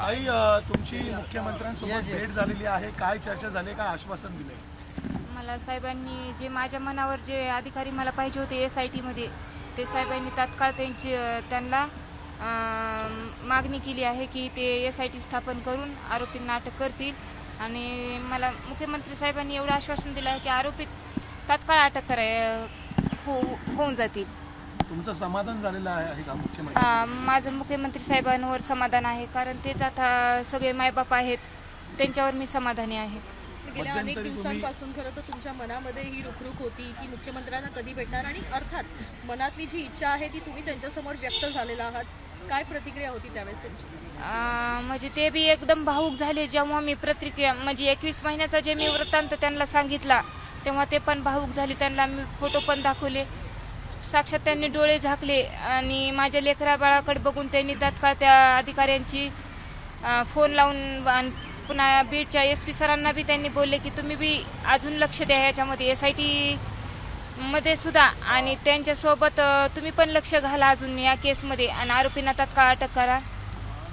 आई तुमची मुख्यमंत्र्यांसोबत भेट झालेली आहे, काय चर्चा झाली, काय आश्वासन दिले? मला साहेबांनी जे माझ्या मनावर जे अधिकारी मला पाहिजे होते SIT मध्ये, ते साहेबांनी तात्काळ त्यांना मागणी केली आहे की ते SIT स्थापन करून आरोपींना अटक करतील. आणि मला मुख्यमंत्री साहेबांनी एवढं आश्वासन दिलं आहे की आरोपी तात्काळ अटक होऊन जातील. तुमचं समाधान झालेलं आहे का मुख्यमंत्री? माझं मुख्यमंत्री साहेबांवर समाधान आहे, कारण तेच आता सगळे मायबाप आहेत, त्यांच्यावर मी समाधानी आहे. गेल्या अनेक दिवसांपासून खरं तर तुमच्या मनामध्ये ही रुखरुख होती की मुख्यमंत्र्यांना कधी भेटणार, आणि अर्थात मनातली जी इच्छा आहे ती तुम्ही त्यांच्यासमोर व्यक्त झालेला आहात. काय प्रतिक्रिया होती त्यावेळेस त्यांची? म्हणजे ते बी एकदम भावूक झाले जेव्हा मी प्रतिक्रिया, म्हणजे 21 महिन्याचा जे मी वृत्तांत त्यांना सांगितला तेव्हा ते पण भावूक झाले. त्यांना मी फोटो पण दाखवले, साक्षात त्यांनी डोळे झाकले आणि माझ्या लेकरा बाळाकडे बघून त्यांनी तात्काळ त्या अधिकाऱ्यांची फोन लावून पुन्हा बीडच्या SP सरांना बी त्यांनी बोलले की तुम्ही बी अजून लक्ष द्या याच्यामध्ये SIT मध्ये सुद्धा, आणि त्यांच्यासोबत तुम्ही पण लक्ष घाला अजून या केसमध्ये आणि आरोपींना तात्काळ अटक करा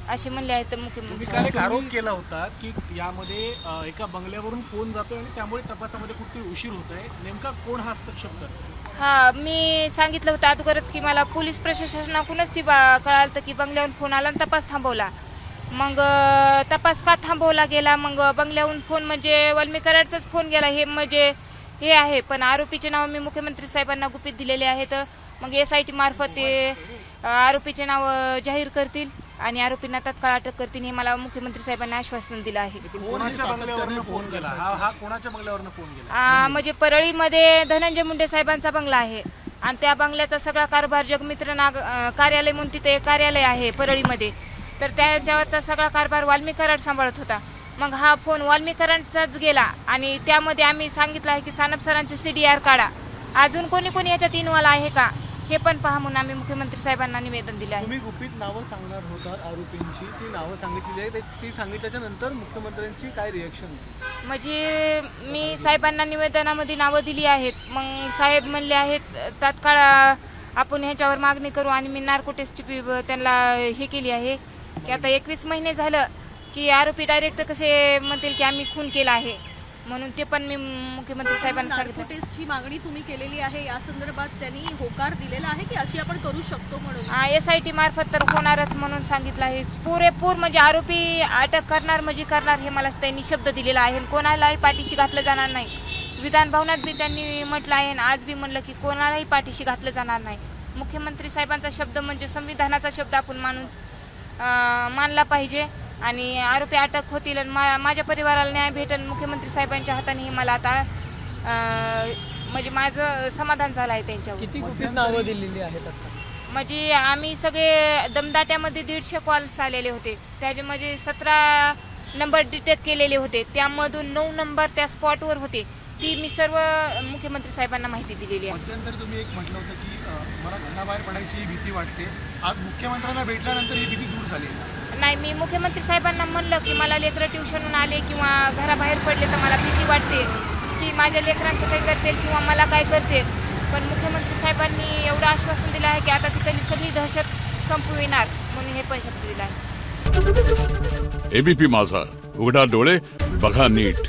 असे म्हणले आहेत मुख्यमंत्री. काल एक आरोप केला होता की यामध्ये एका बंगल्यावरून फोन जातोय आणि त्यामुळे तपासामध्ये कुठेतरी उशीर होत आहे. नेमका कोण हस्तक्षेप करतो? हा, मी सांगितलं होतं अगोदरच की मला पोलीस प्रशासनाकडूनच ती कळालं की बंगल्याहून फोन आला आणि तपास थांबवला. मग तपास का थांबवला गेला? मग बंगल्याहून फोन म्हणजे वाल्मीकराडचाच फोन गेला हे म्हणजे हे आहे, पण आरोपीचे नाव मी मुख्यमंत्री साहेबांना गुपित दिलेले आहेत. मग SIT मार्फत ते आरोपीचे नाव जाहीर करतील आणि आरोपींना तात्काळ अटक करतील हे मला मुख्यमंत्री साहेबांनी आश्वासन दिलं आहे. कोणाच्या बंगल्यावरून फोन केला? हा कोणाच्या बंगल्यावरून फोन केला? म्हणजे परळीमध्ये धनंजय मुंडे साहेबांचा बंगला आहे आणि त्या बंगल्याचा सगळा कारभार जगमित्र कार्यालय म्हणून तिथे एक कार्यालय आहे परळीमध्ये, तर त्याच्यावरचा सगळा कारभार वाल्मीकराड सांभाळत होता. मग हा फोन वाल्मीकरांचाच गेला आणि त्यामध्ये आम्ही सांगितलं आहे की सानप सरांचे CDR काढा, अजून कोणी कोणी याच्यात इन्व्हॉल्व आहे का हे पण पहा म्हणून आम्ही मुख्यमंत्री साहेबांना निवेदन दिले आहे. तुम्ही गुपित नावं सांगणार होता आरोपींची, ती नावं सांगितलेली आहे, ती सांगितल्याच्या नंतर मुख्यमंत्र्यांची काय रिएक्शन होती? म्हणजे मी साहेबांना निवेदनामध्ये नावं दिली आहेत, मग साहेब म्हणले आहेत तात्काळ आपण ह्याच्यावर मागणी करू आणि मी नार्को टेस्ट त्यांना हे केली आहे की आता 21 महिने झालं की आरोपी डायरेक्ट कसे म्हणतील की आम्ही खून केला आहे, म्हणून ते पण मी मुख्यमंत्री साहेबांना सांगितलं. नार्को टेस्टची मागणी तुम्ही केलेली आहे, या संदर्भात त्यांनी होकार दिलेला आहे की अशी आपण करू शकतो म्हणून? SIT मार्फत तर होणारच म्हणून सांगितलं आहे. पुरेपूर म्हणजे आरोपी अटक करणार म्हणजे करणार हे मला त्यांनी शब्द दिलेला आहे. कोणालाही पाठीशी घातलं जाणार नाही. विधान भवनात बी त्यांनी म्हटलं आहे आणि आज बी म्हणलं की कोणालाही पाठीशी घातलं जाणार नाही. मुख्यमंत्री साहेबांचा शब्द म्हणजे संविधानाचा शब्द आपण मानला पाहिजे आणि आरोपी अटक होतील आणि माझ्या परिवाराला न्याय भेटेल मुख्यमंत्री साहेबांच्या हाताने मला आता म्हणजे माझं समाधान झालं आहे त्यांच्यावर. किती गुपित नावं दिलेली आहेत आता? म्हणजे आम्ही सगळे दमदाट्यामध्ये 150 कॉल्स आलेले होते, त्याच्यामध्ये 17 नंबर डिटेक्ट केलेले होते, त्यामधून 9 नंबर त्या स्पॉटवर होते. ती मी सर्व मुख्यमंत्री साहेबांना माहिती दिलेली आहे. मध्यंतरी तुम्ही एक म्हटलं होतं की मला घराबाहेर पडायची भीती वाटते, आज मुख्यमंत्र्यांना भेटल्यानंतर ही भीती दूर झाली? नाही, मी मुख्यमंत्री साहेबांना म्हणलं की मला लेकरं ट्युशनहून आले किंवा घराबाहेर पडले तर मला भीती वाटते की माझ्या लेकरांचं काय करतील किंवा मला काय करतील, पण मुख्यमंत्री साहेबांनी एवढं आश्वासन दिलं आहे की आता तिथली सगळी दहशत संपविणार म्हणून हे पण शब्द दिला आहे. ABP माझा, उघडा डोळे बघा नीट.